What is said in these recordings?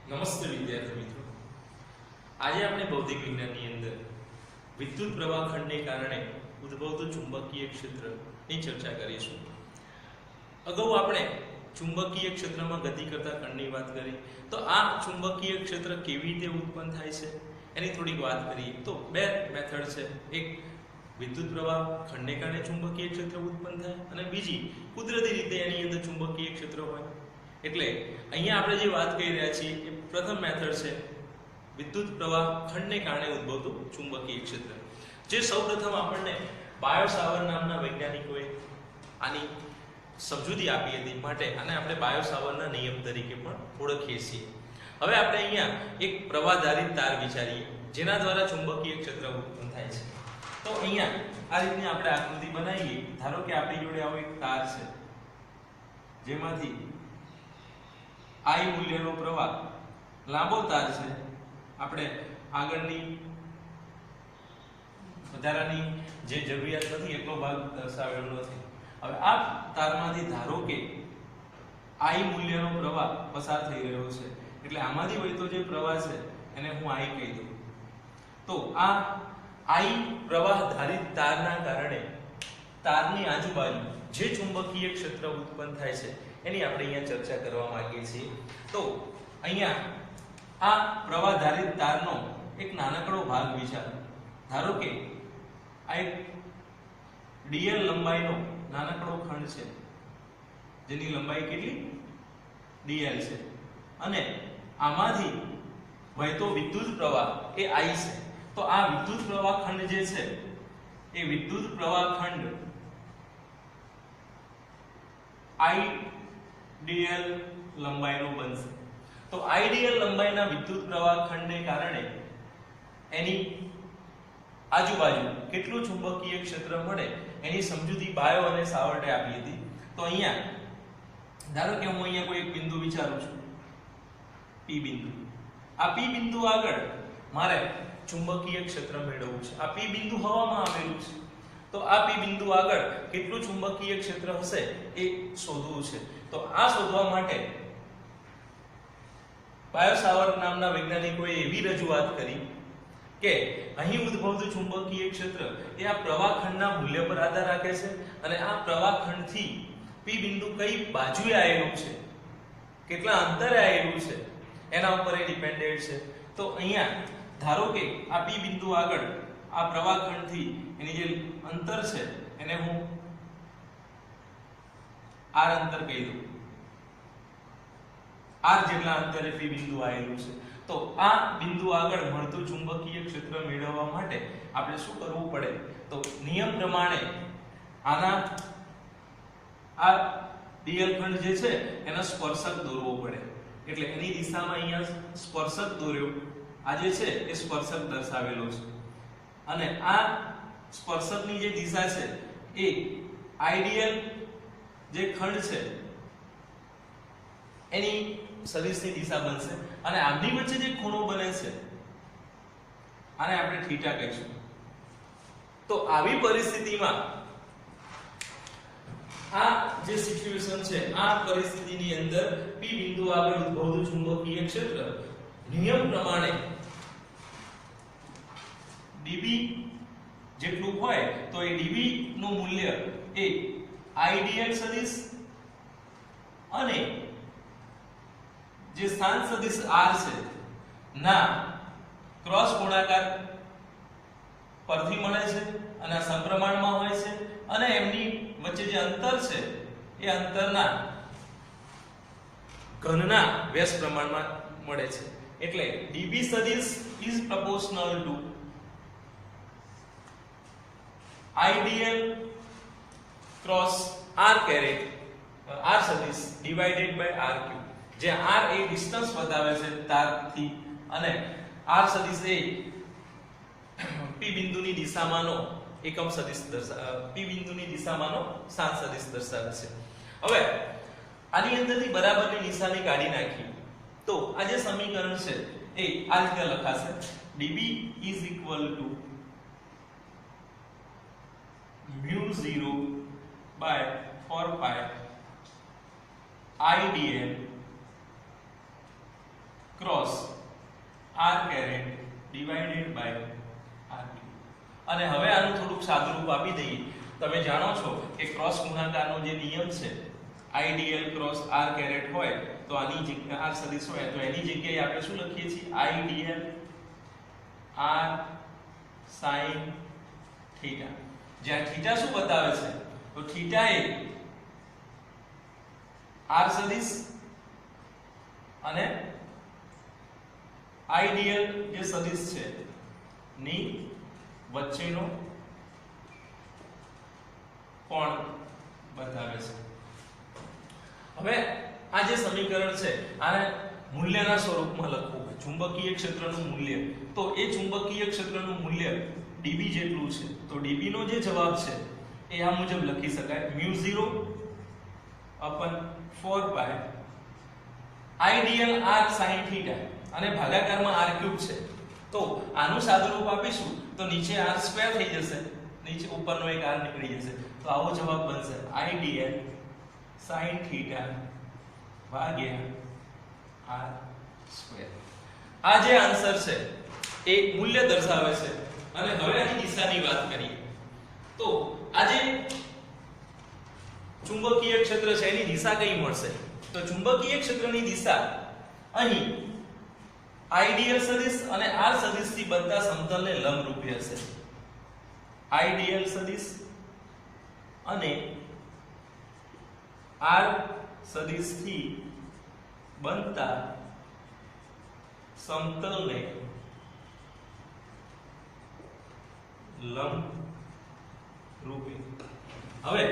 નમસ્તે વિદ્યાર્થી મિત્રો, આજે આપણે ભૌતિક વિજ્ઞાનની અંદર વિદ્યુત પ્રવાહ ખંડને કારણે ઉદ્ભવતું ચુંબકીય ક્ષેત્રની ચર્ચા કરીશું. અગાઉ આપણે ચુંબકીય ક્ષેત્રમાં ગતિ કરતા કણની વાત કરી, તો આ ચુંબકીય ક્ષેત્ર કેવી રીતે ઉત્પન્ન થાય છે એની થોડીક વાત કરીએ. તો બે મેથડ છે, એક વિદ્યુત પ્રવાહ ખંડને કારણે ચુંબકીય ક્ષેત્ર ઉત્પન્ન થાય અને બીજી કુદરતી રીતે એની અંદર ચુંબકીય ક્ષેત્ર હોય. એટલે અહીંયા આપણે જે વાત કરી રહ્યા છીએ એ પ્રથમ મેથડ છે વિદ્યુત પ્રવાહ ખંડને કારણે ઉદ્ભવતું ચુંબકીય ક્ષેત્ર, જે સૌપ્રથમ આપણને બાયો-સાવર્ટ નામના વૈજ્ઞાનિકોએ આની સમજૂતી આપી હતી, માટે આને આપણે બાયો-સાવર્ટના નિયમ તરીકે પણ ઓળખીએ છીએ. હવે આપણે અહીંયા એક પ્રવાહધારિત તાર વિચારીએ જેના દ્વારા ચુંબકીય ક્ષેત્ર ઉત્પન્ન થાય છે. તો અહીંયા આ રીતની આપણે આકૃતિ બનાવીએ. ધારો કે આપણી જોડે આવો એક તાર છે જેમાંથી I મૂલ્યનો પ્રવાહ લાંબો તાર છે, આપણે આગળની વધારાની જે જરૂરિયાત નથી એટલો ભાગ દર્શાવેલો નથી. હવે આ તારમાંથી ધારો કે I મૂલ્યનો પ્રવાહ પસાર થઈ રહ્યો છે, એટલે આમાંથી વહેતો જે પ્રવાહ છે એને હું I કહી દઉં. તો આ I પ્રવાહ ધારિત તારના કારણે તારની આજુબાજુ જે ચુંબકીય ક્ષેત્ર ઉત્પન્ન થાય છે એની આપણે અહીંયા ચર્ચા કરવા માંગીએ છીએ. તો અહીંયા આ પ્રવાહધારિત તારનો એક નાનકડો ભાગ વિચારો. ધારો કે આ એક dl લંબાઈનો નાનકડો ખંડ છે જેની લંબાઈ કેટલી dl છે અને આમાંથી વહેતો વિદ્યુત પ્રવાહ એ I છે. તો આ વિદ્યુત પ્રવાહ ખંડ જે છે એ વિદ્યુત પ્રવાહ ખંડ IDL લંબાઈનો બનશે. તો IDL લંબાઈના વિદ્યુત પ્રવાહ ખંડને કારણે એની આજુબાજુ કેટલું ચુંબકીય ક્ષેત્ર મળે એની સમજૂતી બાયો અને સાવર્ટે આપી હતી. તો અહીંયા ધારો કે હું અહીંયા કોઈ એક બિંદુ વિચારું છું, P બિંદુ. આ P બિંદુ આગળ મારે ચુંબકીય ક્ષેત્ર મેળવવું છે. આ P બિંદુ હવામાં આવેલું છે, તો આ P બિંદુ આગળ કેટલું ચુંબકીય ક્ષેત્ર હશે એ શોધવું છે. તો આ શોધવા માટે બાયો-સાવર્ટ નામના વૈજ્ઞાનિકોએ એવી રજૂઆત કરી કે અહીં ઉદ્ભવતું ચુંબકીય ક્ષેત્ર એ આ પ્રવાહખંડના મૂલ્ય પર આધાર રાખે છે અને આ પ્રવાહખંડથી P બિંદુ કઈ બાજુએ આવેલું છે, કેટલા અંતરે આવેલું છે એના ઉપર એ ડિપેન્ડેન્ટ છે. તો અહીંયા ધારો કે આ P બિંદુ આગળ આ પ્રવાહખંડથી એની જે અંતર છે એને હું r અંતર કહી દઉં. r જેટલા અંતરે P બિંદુ આવેલું છે. તો આ બિંદુ આગળ મળતું ચુંબકીય ક્ષેત્ર મેળવવા માટે આપણે શું કરવું પડે? તો નિયમ પ્રમાણે આના આ dl ખંડ જે છે એનો સ્પર્શક દોરવો પડે. એટલે એની દિશામાં અહીંયા સ્પર્શક દોર્યો. આ જે છે એ સ્પર્શક દર્શાવેલો છે અને આ સ્પર્શકની જે દિશા છે એ આઈડિયલ જે ખંડ છે એની સદિશની દિશા બનશે અને આમની વચ્ચે જે ખૂણો બને છે આને આપણે થીટા કહીશું. તો આવી પરિસ્થિતિમાં આ જે સિચ્યુએશન છે, આ પરિસ્થિતિની અંદર P બિંદુ આગળ ઉદ્ભવતું ચુંબકીય ક્ષેત્ર નિયમ પ્રમાણે dB જેટલું હોય તો એ dB નું મૂલ્ય એ IDL સદિશ અને જે સ્થાન સદિશ r છે ના ક્રોસ ગુણાકાર પરથી મળે છે અને આ સમપ્રમાણમાં હોય છે અને એમની વચ્ચે જે અંતર છે એ અંતરના ઘનના વ્યસ્ત પ્રમાણમાં મળે છે. એટલે dB સદિશ is proportional to IDL cross r caret r સદિશ divided by r cube, જે r એ ડિસ્ટન્સ બતાવે છે તારથી અને r સદિશ એ P બિંદુની દિશામાંનો એકમ સદિશ P બિંદુની દિશામાંનો સ્થાન સદિશ દર્શાવે છે. હવે આની અંદરથી બરાબરની નિશાની કાઢી નાખી તો આ જે સમીકરણ છે એ આ રીતે લખાશે: dB is equal to mu 0 by 4 pi IDL cross r caret divided by r cube. અને હવે આનું થોડુંક સાદુરૂપ આપી દઈએ. તમે જાણો છો કે ક્રોસ ગુણાકારનો જે નિયમ છે આઈડીએલ ક્રોસ r કેરેટ હોય તો આની જગ્યાએ r સદિશ હોય તો એની જગ્યાએ આપણે શું લખીએ છીએ આઈડીએલ r sin થીટા. જ્યાં થીટા શું બતાવે છે તો થીટા એ r સદિશ અને આઈડીએલ જે સદિશ છે ની વચ્ચેનો કોણ બતાવે છે. હવે આ જે સમીકરણ છે આને મૂલ્યના સ્વરૂપમાં લખવું હોય ચુંબકીય ક્ષેત્રનું મૂલ્ય તો એ ચુંબકીય ક્ષેત્રનું મૂલ્ય dB જેટલું છે તો dB નો જે જવાબ છે એ આ મુજબ લખી શકાય μ0 4 પાય આઈડીએલ r sin થીટા અને ભાગાકારમાં r ક્યુબ છે તો આનું સાદુરૂપ આપીશું તો નીચે r સ્ક્વેર થઈ જશે નીચે ઉપરનો એક r નીકળી જશે તો આવો જવાબ બનશે આઈડીએલ sin થીટા ભાગ્યા r સ્ક્વેર. આ જે આન્સર છે એ મૂલ્ય દર્શાવે છે. અને હવે આની દિશાની વાત કરીએ તો આ જે ચુંબકીય ક્ષેત્ર છે એની દિશા કઈ મળશે તો ચુંબકીય ક્ષેત્રની દિશા અહીં આઈડીએલ સદિશ અને r સદિશથી બનતા સમતલને લંબરૂપે હશે. આઈડીએલ સદિશ અને r સદિશથી બનતા સમતલને લંબ રૂપે. હવે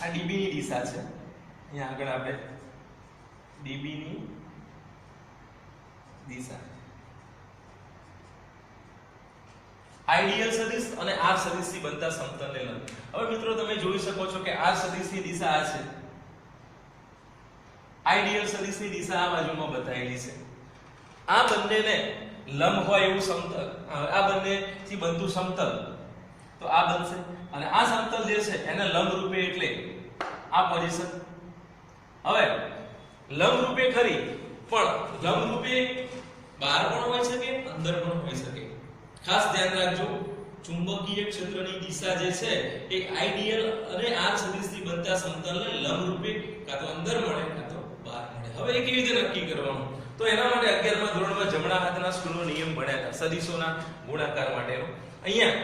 આ dB ની દિશા છે અહીંયા આગળ આપણે dB ની દિશા આઈડીએલ સદિશ અને r સદિશથી બનતા સમતલને લંબ. હવે મિત્રો તમે જોઈ શકો છો કે r સદિશની દિશા આ છે આઈડીએલ સદિશની દિશા આ બાજુમાં બતાવેલી છે. આ બંનેને લંબ હોય એવું સમતલ આ બંનેથી બનતું સમતલ તો આ બનશે અને આ સમતલ જે છે એને લંબ રૂપે એટલે આ પોઝિશન. હવે લંબ રૂપે ખરી પણ લંબ રૂપે બહાર પણ હોઈ શકે અંદર પણ હોઈ શકે. ખાસ ધ્યાન રાખજો ચુંબકીય ક્ષેત્રની દિશા જે છે એ આઈડીએલ અને r સદિશથી બનતા સમતલને લંબ રૂપે કાં તો અંદર મળે કાં તો બહાર મળે. હવે એ કેવી રીતે નક્કી કરવાનું તો એના માટે 11મા ધોરણમાં જમણા હાથના સ્ક્રૂનો નિયમ ભણ્યા હતા સદિશોના ગુણાકાર માટેનો. અહીંયા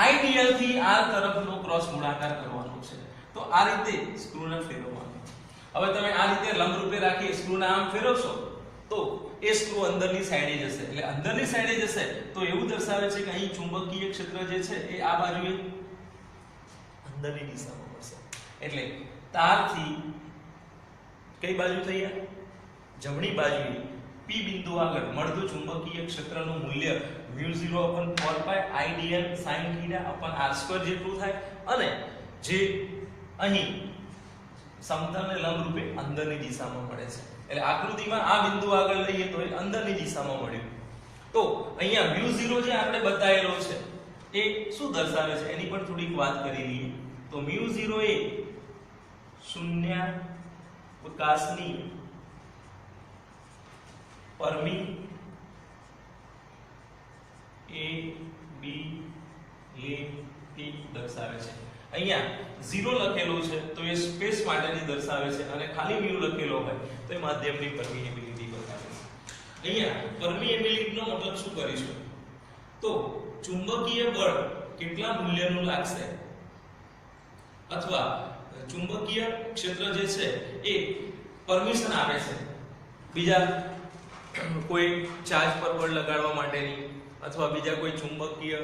આઈડીએલ થી r તરફનો ક્રોસ ગુણાકાર કરવાનો છે તો આ રીતે સ્ક્રૂને ફેરવવાનું. હવે તમે આ રીતે લંબ રૂપે રાખી સ્ક્રૂને આમ ફેરવશો તો એ સ્ક્રૂ અંદરની સાઈડે જશે. એટલે અંદરની સાઈડે જશે તો એવું દર્શાવે છે કે અહીં ચુંબકીય ક્ષેત્ર જે છે એ આ બાજુએ અંદરની દિશામાં મળશે. એટલે તારથી કઈ બાજુ થઈ આ જમણી બાજુએ P બિંદુ આગળ મળતું ચુંબકીય ક્ષેત્રનું મૂલ્ય μ0/4 પાય આઈડીએલ sin θ/r² જેટલું થાય અને જે અહીં સમતલને લંબ રૂપે અંદરની દિશામાં મળે છે. એટલે આકૃતિમાં આ બિંદુ આગળ લઈએ તો એ અંદરની દિશામાં મળ્યું. તો અહીંયા μ0 જે આપણે બતાવેલો છે એ શું દર્શાવે છે એની પણ થોડીક વાત કરી લઈએ. તો μ0 એ શૂન્યાવકાશની પરમિએબિલિટી દર્શાવે છે. અહીંયા 0 લખેલો છે તો એ સ્પેસ માટેની દર્શાવે છે અને ખાલી μ લખેલો હોય તો એ માધ્યમની પરમિએબિલિટી બતાવે છે. અહીંયા પરમિએબિલિટીનો મતલબ શું કરીશું તો ચુંબકીય બળ કેટલા મૂલ્યનું લાગશે અથવા ચુંબકીય ક્ષેત્ર જે છે એ પરમિશન આપે છે બીજા કોઈ ચાર્જ પર બળ લગાડવા માટેની અથવા બીજા કોઈ ચુંબકીય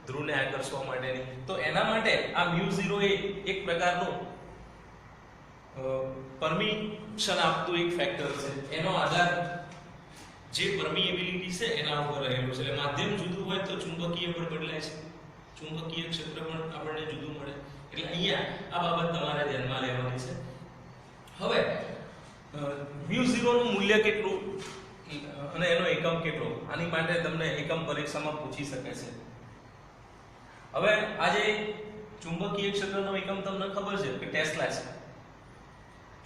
ધ્રુવને આકર્ષવા માટેની. તો એના માટે આ μ0 એ એક પ્રકારનું પરમિશન આપતું એક ફેક્ટર છે. એનો આધાર જે પરમિએબિલિટી છે એના ઉપર રહેલું છે. એટલે માધ્યમ જુદું હોય તો ચુંબકીય બળ બદલાય છે ચુંબકીય ક્ષેત્ર પણ આપણને જુદું મળે. એટલે અહીંયા આ બાબત તમારે ધ્યાનમાં લેવાની છે. હવે μ0 નું મૂલ્ય કેટલું અને એનો એકમ કેટલો આની માટે તમને એકમ પરીક્ષામાં પૂછી શકે છે. હવે આજે ચુંબકીય ક્ષેત્રનો એકમ તમને ખબર છે કે ટેસ્લા છે.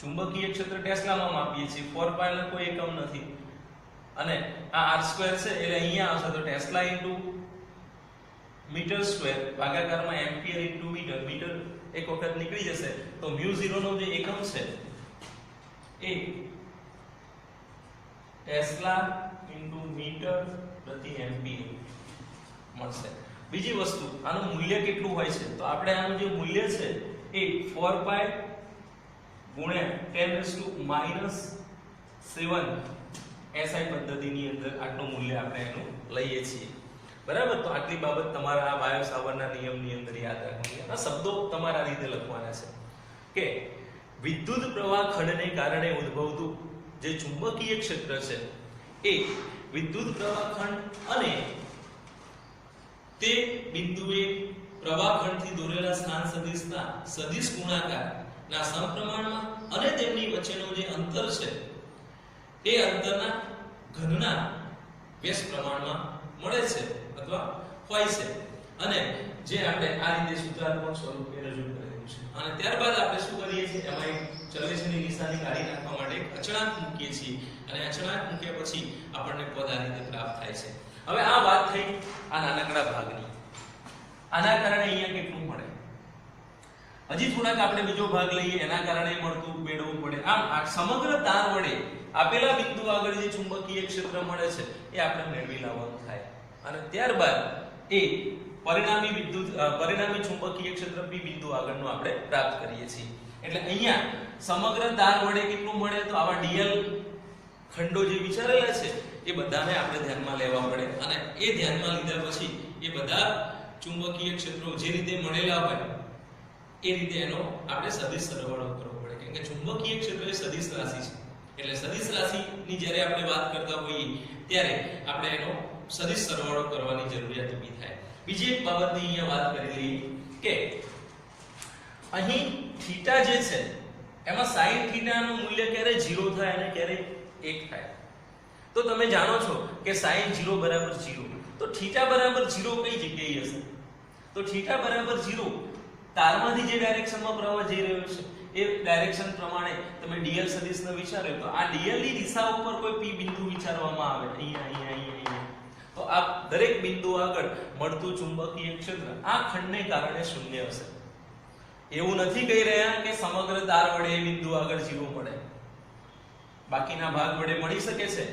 ચુંબકીય ક્ષેત્ર ટેસ્લામાં માપીએ છીએ 4 પાઈ નો કોઈ એકમ નથી અને આ r² છે એટલે અહીંયા આવશે તો ટેસ્લા મીટર સ્ક્વેર ભાગાકારમાં એમ્પિયર મીટર મીટર એક વખત નીકળી જશે તો μ0 નો જે એકમ છે એ ટેસ્લા મીટર પ્રતિ એમ્પિયર મળશે. બીજી વસ્તુ આનું મૂલ્ય કેટલું હોય છે તો આપણે આનું જે મૂલ્ય છે એ 4 પાઈ ગુણ્યા 10⁻⁻7 SI પદ્ધતિની અંદર આટલું મૂલ્ય આપણે એનું લઈએ છીએ. બરાબર. તો આટલી બાબત તમારા આ બાયો સાવરના નિયમની અંદર યાદ રાખવાની. આ શબ્દો તમારા રીતે લખવાના છે કે વિદ્યુત પ્રવાહ ખંડને કારણે ઉદ્ભવતું જે ચુંબકીય ક્ષેત્ર છે એ વિદ્યુત પ્રવાહ ખંડ અને તે બિંદુએ પ્રવાહ ખંડથી દોરેલા સ્થાન સદિશના સદિશ ગુણાકારના સમપ્રમાણમાં અને તેમની વચ્ચેનો જે અંતર છે એ અંતરના ઘનના વ્યસ્ત પ્રમાણમાં મળે છે અથવા હોય છે. અને જે આપણે આ રીતે સૂત્રાત્મક સ્વરૂપે રજૂ કરેલું છે. અને ત્યારબાદ આપણે શું કરીએ છીએ એમાં એક ચલવેશની નિશાની કાઢી નાખવા માટે એક અચળાંક મૂકીએ છીએ અને અચળાંક મૂક્યા પછી આપણને પદ આ રીતે પ્રાપ્ત થાય છે. હવે આ વાત થઈ આ નાનકડા ભાગની. આના કારણે અહીંયા કેટલું મળે હજી થોડાક આપણે બીજો ભાગ લઈએ એના કારણે મળતું મેળવવું પડે. આમ આ સમગ્ર તાર વડે આપેલા બિંદુ આગળ જે ચુંબકીય ક્ષેત્ર મળે છે એ આપણે મેળવી લાવવાનું થાય અને ત્યારબાદ એ પરિણામી ચુંબકીય ક્ષેત્ર P બિંદુ આગળનું આપણે પ્રાપ્ત કરીએ છીએ. એટલે અહીંયા સમગ્ર તાર વડે કેટલું મળે તો આવા dl ખંડો જે વિચારેલા છે એ બધાને આપણે ધ્યાનમાં લેવા પડે અને એ ધ્યાનમાં લીધા પછી એ બધા ચુંબકીય ક્ષેત્રો જે રીતે મળેલા હોય એ રીતે એનો આપણે સદિશ સરવાળો કરવો પડે. કેમ કે ચુંબકીય ક્ષેત્ર એ સદિશ રાશિ છે એટલે સદિશ રાશિની જ્યારે આપણે વાત કરતા હોઈએ ત્યારે આપણે એનો સદિશ સરવાળો કરવાની જરૂરિયાત ઊભી થાય. બીજી એક બાબતની અહીંયા વાત કરી લઈએ કે અહીં થીટા જે છે એમાં sin થીટાનું મૂલ્ય ક્યારે 0 થાય અને ક્યારે 1 થાય. તો તમે જાણો છો કે sin 0 બરાબર 0 તો થીટા બરાબર 0 કઈ જગ્યાએ હશે તો થીટા બરાબર 0 તારમાંથી જે ડાયરેક્શનમાં પ્રવાહ જઈ રહ્યો છે એ ડાયરેક્શન પ્રમાણે તમે dl સદિશને વિચાર્યો તો આ dl ની દિશા ઉપર કોઈ p બિંદુ વિચારવામાં આવે અહીંયા તો આ દરેક બિંદુ આગળ મળતું ચુંબકીય ક્ષેત્ર આ ખંડને કારણે શૂન્ય હશે. એવું નથી કહી રહ્યા કે સમગ્ર તાર વડે એ બિંદુ આગળ 0 મળે બાકીના ભાગ વડે મળી શકે છે.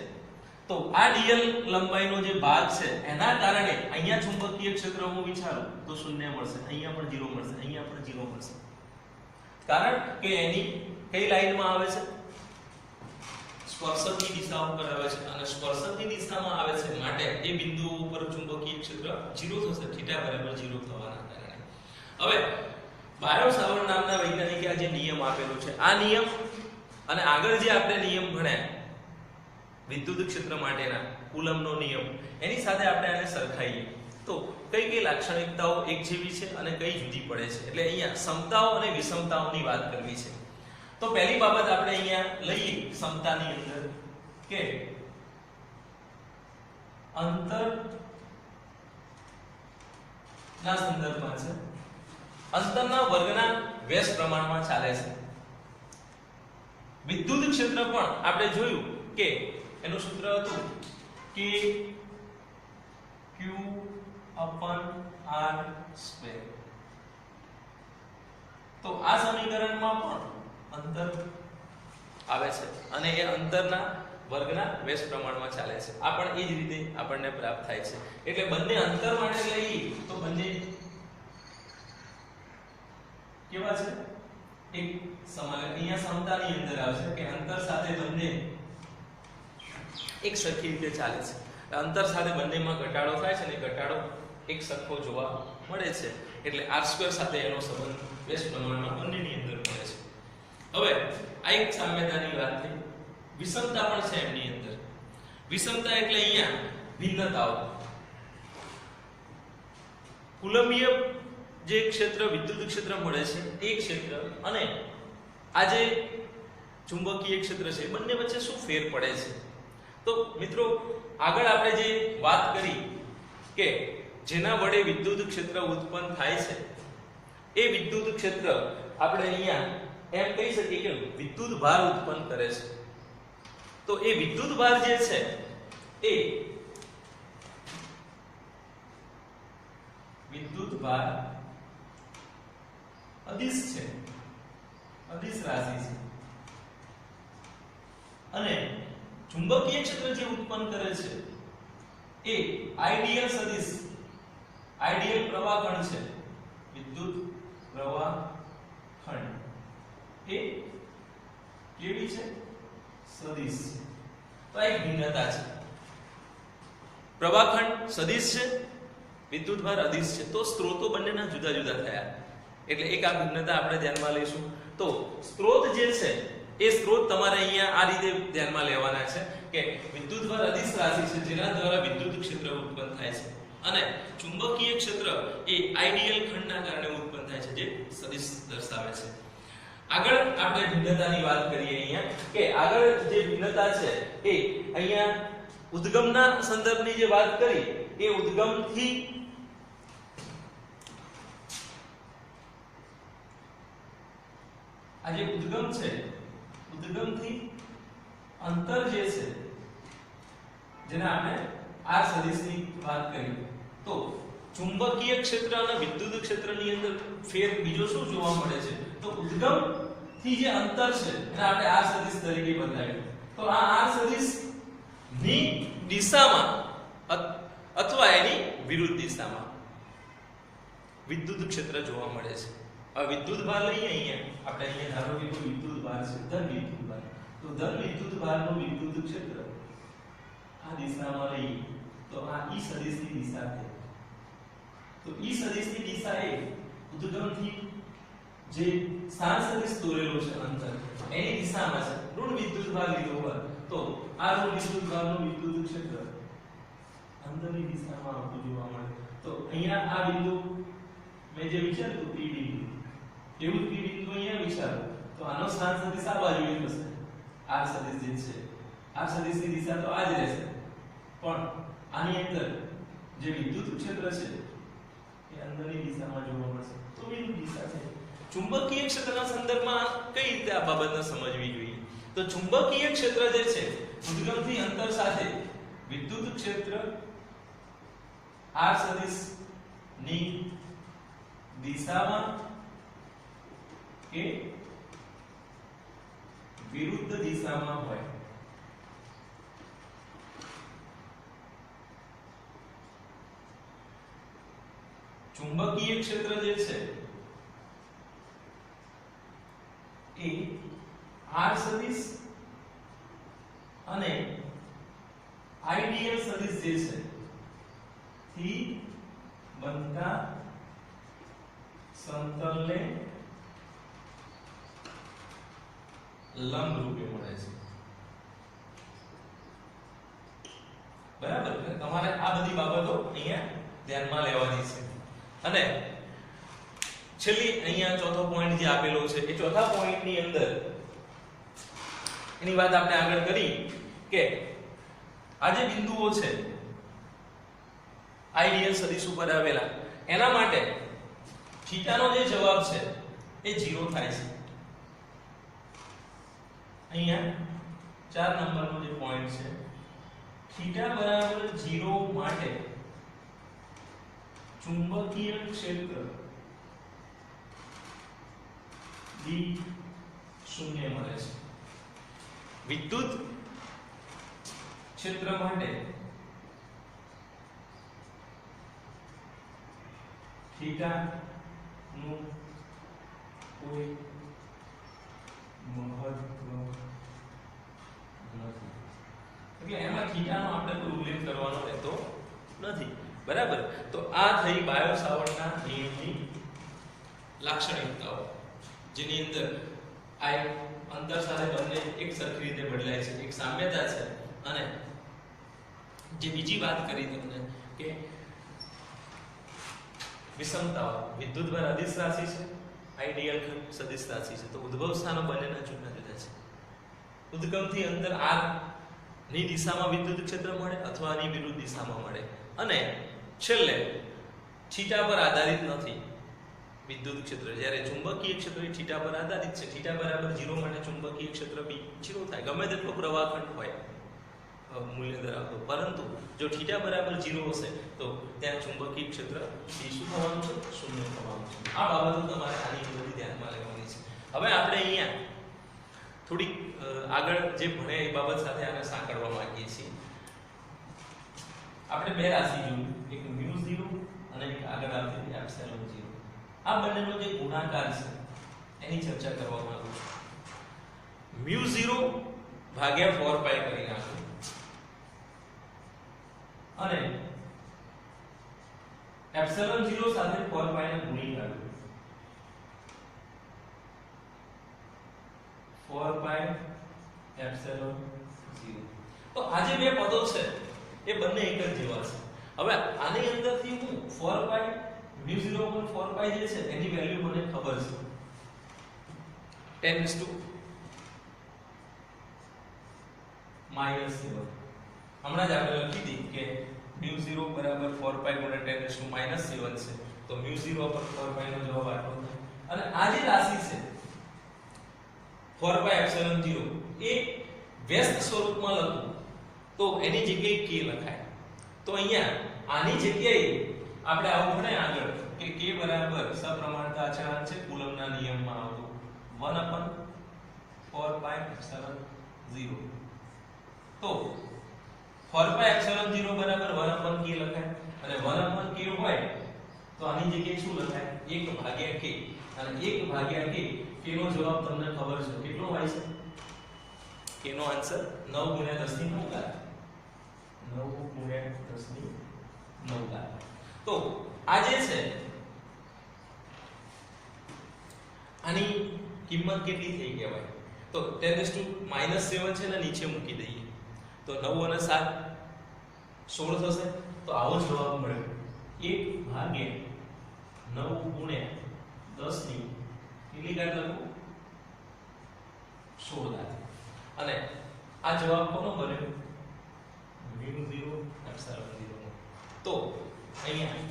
તો આ dl લંબાઈનો જે ભાગ છે એના કારણે અહીંયા ચુંબકીય ક્ષેત્ર હું વિચારું તો શૂન્ય મળશે અહીંયા પણ 0 મળશે અહીંયા પણ 0 મળશે કારણ કે એની કઈ લાઈનમાં આવે છે સ્પર્શકની દિશા ઉપર આવે છે અને સ્પર્શકની દિશામાં આવે છે માટે એ બિંદુ ઉપર ચુંબકીય ક્ષેત્ર 0 થશે થીટા બરાબર 0 થવાના કારણે. હવે બાયો સાવર્ટ નામના વૈજ્ઞાનિકે આ જે નિયમ આપેલો છે આ નિયમ અને આગળ જે આપણે નિયમ ભણ્યા વિદ્યુત ક્ષેત્ર માટેના કુલમનો નિયમ એની સાથે આપણે આને સરખાઈએ તો કઈ કઈ લાક્ષણિકતાઓ એક જેવી છે અને કઈ જુદી પડે છે. એટલે અહીંયા સમતાઓ અને વિષમતાઓની વાત કરવી છે. તો પહેલી બાબત આપણે અહીંયા લઈએ સમતાની અંદર કે અંતર ના સંદર્ભમાં છે અંતરના વર્ગના વ્યસ્ત પ્રમાણમાં ચાલે છે. વિદ્યુત ક્ષેત્ર પણ આપણે જોયું કે એનું સૂત્ર હતું કે Q/r². તો આ સમીકરણમાં પણ અંતર આવે છે અને એ અંતરના વર્ગના વ્યસ્ત પ્રમાણમાં ચાલે છે. આ પણ એ જ રીતે આપણને પ્રાપ્ત થાય છે. એટલે બંને અંતર માટે લઈએ તો બંને કેવા છે એક સમાન. અહીંયા સમતાની અંદર આવશે કે અંતર સાથે બંને એક સરખી રીતે ચાલે છે. અંતર સાથે બંનેમાં ઘટાડો થાય છે અને ઘટાડો એક સરખો જોવા મળે છે. એટલે r² સાથે એનો સંબંધ વ્યસ્ત પ્રમાણમાં બંનેની અંદર મળે છે. હવે આ એક સામ્યતાની વાત થઈ. વિષમતા પણ છે એમની અંદર. વિષમતા એટલે અહીંયા ભિન્નતાઓ. કુલંબીય જે ક્ષેત્ર વિદ્યુત ક્ષેત્ર મળે છે એ ક્ષેત્ર અને આ જે ચુંબકીય ક્ષેત્ર છે બંને વચ્ચે શું ફેર પડે છે. તો મિત્રો આગળ આપણે જે વાત કરી કે જેના વડે વિદ્યુત ક્ષેત્ર ઉત્પન્ન થાય છે એ વિદ્યુત ક્ષેત્ર આપણે અહીંયા એમ કહી શકીએ કે વિદ્યુત ભાર ઉત્પન્ન કરે છે. તો એ વિદ્યુત ભાર જે છે એ વિદ્યુત ભાર અદિશ છે, અદિશ રાશિ છે. અને ચુંબકીય ક્ષેત્ર જે ઉત્પન્ન કરે છે એ આઈડિયલ સદિશ, આઈડિયલ પ્રવાહ ખંડ છે. વિદ્યુત પ્રવાહ ખંડ એ કેવી છે? સદિશ. તો આ એક ભિન્નતા છે. પ્રવાહ ખંડ સદિશ છે, વિદ્યુત ભાર અદિશ છે. તો સ્ત્રોતો બંનેના જુદા જુદા થયા. એટલે એક આ ભિન્નતા આપણે ધ્યાનમાં લઈશું. તો સ્ત્રોત જે છે એ સ્ત્રોત તમારે અહીંયા આ રીતે ધ્યાનમાં લેવાના છે કે વિદ્યુત ભાર અદિશ રાશિ છે જેના દ્વારા વિદ્યુત ક્ષેત્ર ઉત્પન્ન થાય છે, અને ચુંબકીય ક્ષેત્ર એ આઈડિયલ ખંડના કારણે ઉત્પન્ન થાય છે જે સદિશ દર્શાવે છે. આગળ આપણે ભિન્નતાની વાત કરીએ અહીંયા કે આગળ જે ભિન્નતા છે એ અહીંયા ઉદ્ગમના સંદર્ભની જે વાત કરી એ ઉદ્ગમથી આ જે ઉદ્ગમ છે, ઉદ્ગમથી અંતર જે છે જેને આપણે આર સદિશની વાત કરી, તો ચુંબકીય ક્ષેત્ર અને વિદ્યુત ક્ષેત્રની અંદર ફેર બીજો શું જોવા મળે છે? તો ઉદ્ગમ થી જે અંતર છે એને આપણે આર સદિશ તરીકે બતાવ્યું. તો આ આર સદિશ ની દિશામાં અથવા એની વિરુદ્ધ દિશામાં વિદ્યુત ક્ષેત્ર જોવા મળે છે. હવે વિદ્યુત ભાર લઈએ અહીંયા આપણે અહીંયા ધારો કે કોઈ વિદ્યુત ભાર છે, ધન વિદ્યુત ભાર. તો ધન વિદ્યુત ભારનું વિદ્યુત ક્ષેત્ર આ દિશામાં લઈએ તો આ ઈ સદિશની દિશા છે. તો ઈ સદિશની દિશા એ ઉદ્ગમથી જે સ્થાન સદિશ દોરેલો છે અંતર એની દિશામાં છે. ઋણ વિદ્યુત ભાર લીધો હોય તો આ ઋણ વિદ્યુત ભારનું વિદ્યુત ક્ષેત્ર અંદરની દિશામાં આવતું જોવા મળે. તો અહીંયા આ બિંદુ મેં જે વિચાર્યું પી બિંદુ, એવું પી બિંદુ અહીંયા વિચારો તો આનો સ્થાન સદિશ આ બાજુ થશે. આર સદિશ જે છે, આર સદિશની દિશા તો આ જ રહેશે, પણ આની અંદર જે વિદ્યુત ક્ષેત્ર છે એ અંદરની દિશામાં જોવા મળશે. તો વિરુદ્ધ દિશા છે. ચુંબકીય ક્ષેત્રના સંદર્ભમાં કઈ રીતે આ બાબતને સમજવી જોઈએ? તો ચુંબકીય ક્ષેત્ર જે છે ઉદ્ગમથી અંતર સાથે વિદ્યુત ક્ષેત્ર આર સદિશ ની દિશામાં કે વિરુદ્ધ દિશામાં હોય. ચુંબકીય ક્ષેત્ર જે છે એ આર સદિશ અને આઈડિયલ સદિશ જે છે થી બનતા સમતલને લંબ રૂપે મળે છે. બરાબર? તમારે આ બધી બાબતો અહીંયા ધ્યાનમાં લેવાની છે. અને છેલ્લી અહીંયા ચોથો પોઈન્ટ જે આપેલો છે એ ચોથા પોઈન્ટની અંદર એની વાત આપણે આગળ કરી કે આ જે બિંદુઓ છે આઈડિયલ સદિશ ઉપર આવેલા એના માટે થીટાનો જે જવાબ છે એ 0 થાય છે. અહીંયા 4 નંબરનો જે પોઈન્ટ છે થીટા બરાબર 0 માટે ચુંબકીય ક્ષેત્ર D શૂન્ય મળે છે. વિદ્યુત ક્ષેત્ર માટે થીટા નું કોઈ મહત્વ નથી. એટલે એમાં થીટાનો આપણે કોઈ ઉલ્લેખ કરવાનો રહેતો નથી. બરાબર? તો આ થઈ બાયો સાવર્ટના નિયમની લાક્ષણિકતાઓ, જેની અંદર આ અંતર સાથે બંને એક સરખી રીતે બદલાય છે, એક સામ્યતા છે. અને જે બીજી વાત કરી તમને કે વિષમતાઓ, વિદ્યુત ભાર અદિશ રાશિ છે, આઈડિયલ સદિશ રાશિ છે. તો ઉદ્ભવ સ્થાનો બંનેના જુદા જુદા છે. ઉદ્ગમથી અંદર આર ની દિશામાં વિદ્યુત ક્ષેત્ર મળે અથવા ની વિરુદ્ધ દિશામાં મળે. અને છેલ્લે થીટા પર આધારિત નથી, વિદ્યુત ક્ષેત્ર. જ્યારે ચુંબકીય ક્ષેત્ર એ થીટા પર આધારિત છે. થીટા બરાબર 0 માટે ચુંબકીય ક્ષેત્ર બી 0 થાય, ગમે તેટલો પ્રવાહખંડ હોય મૂલ્ય ધરાવતો. પરંતુ જો થીટા બરાબર 0 હશે તો ત્યાં ચુંબકીય ક્ષેત્ર બી શું થવાનું છે? શૂન્ય થવાનું છે. આ બાબતો તમારે આની અંદર ધ્યાનમાં લેવાની છે. હવે આપણે અહીંયા થોડીક આગળ જે ભણે એ બાબત સાથે આને સાંકળવા માંગીએ છીએ. આપણે બે રાશિ જોયું, એક μ0 અને એક આગળ આવતી એપ્સિલોન 0. આ બંનેનો જે ગુણાકાર છે એની ચર્ચા કરવા માંગુ છું. μ0 ભાગ્યા 4 પાઈ કરી નાખો અને એપ્સિલોન 0 સાથે 4 પાઈ ને ગુણી કાઢો. 4 પાઈ એપ્સિલોન 0. તો આ જે બે પદો છે એ બંને એક જ જેવા છે. હવે આની અંદરથી હું 4 પાઈ μ0 ઉપર 4 પાઈ જે છે એની વેલ્યુ મને ખબર છે 10⁻⁻⁷. હમણાં જ આપણે લખી દી કે μ0 બરાબર 4 પાઈ ગુણ્યા 10⁻⁷ છે. તો μ0 ઉપર 4 પાઈ નો જવાબ આટલો થાય. અને આ જે રાશિ છે 4 પાઈ એપ્સિલોન 0 એ વ્યસ્ત સ્વરૂપમાં લખું તો એની જગ્યાએ k લખાય. તો અહીંયા આની જગ્યાએ આપણે આવું ભણે આગળ કે k બરાબર સપ્રમાણતા અચળાંક છે કુલમ્બના નિયમમાં આવતો 1/4 પાઈ એપ્સિલોન 0. તો 4 પાઈ એપ્સિલોન 0 બરાબર 1/k લખાય અને 1/k હોય તો આની જગ્યાએ શું લખાય? 1/k. અને 1/k k નો જવાબ તમને ખબર છે કેટલો હોય છે? k નો આન્સર 9 × 10⁹. 9 × 10⁹. તો આ જે છે આની કિંમત કેટલી થઈ કહેવાય? તો 10⁻⁻7 છે ને નીચે મૂકી દઈએ તો 9 અને 7 16 થશે. તો આવો જવાબ મળ્યો 1/9 × 10 કેટલી ઘાત લખું? 16 ઘાત. અને આ જવાબ કોનો બન્યો? μ0 એપ્સિલોન 0. તો અહીંયા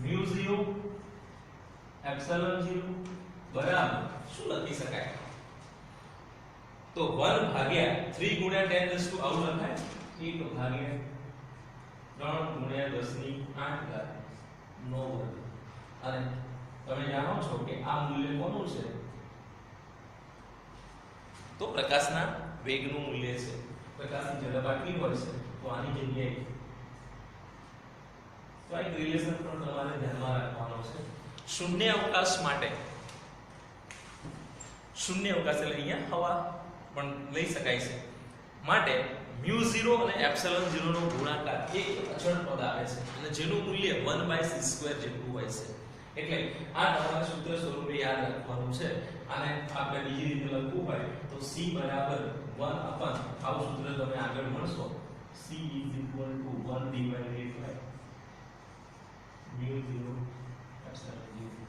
μ0 એપ્સિલોન 0 બરાબર શું લખી શકાય? તો 1/3 × 10⁻⁸ આવું લખાય 1/3 × 10⁸ 9. અને તમે જાણો છો કે આ મૂલ્ય કોનું છે? તો પ્રકાશના વેગનું મૂલ્ય છે. પ્રકાશની ઝડપ આટલી હોય છે તો આની જગ્યાએ તો આ રિલેશન પણ તમારે ધ્યાનમાં રાખવાનો છે. શૂન્ય અવકાશ માટે શૂન્ય અવકાશ એટલે અહીંયા હવા પણ લઈ શકાય છે માટે μ0 અને એપ્સિલોન 0 નો ગુણાકાર એક અચળ પદ આવે છે અને જેનું મૂલ્ય 1/c² જેટલું હોય છે. એટલે આ તમારે સૂત્ર સ્વરૂપે યાદ રાખવાનું છે. આને આપણે બીજી રીતે લખવું હોય તો c બરાબર 1 આવું સૂત્ર તમે આગળ મળશો. c = 1 / μ0 epsilon 0.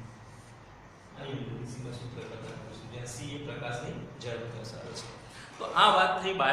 આની રીતે સીધા સૂત્ર લખવાનું છે જ્યાં c એ પ્રકાશની ઝડપ દર્શાવે છે. તો આ વાત થઈ બાયો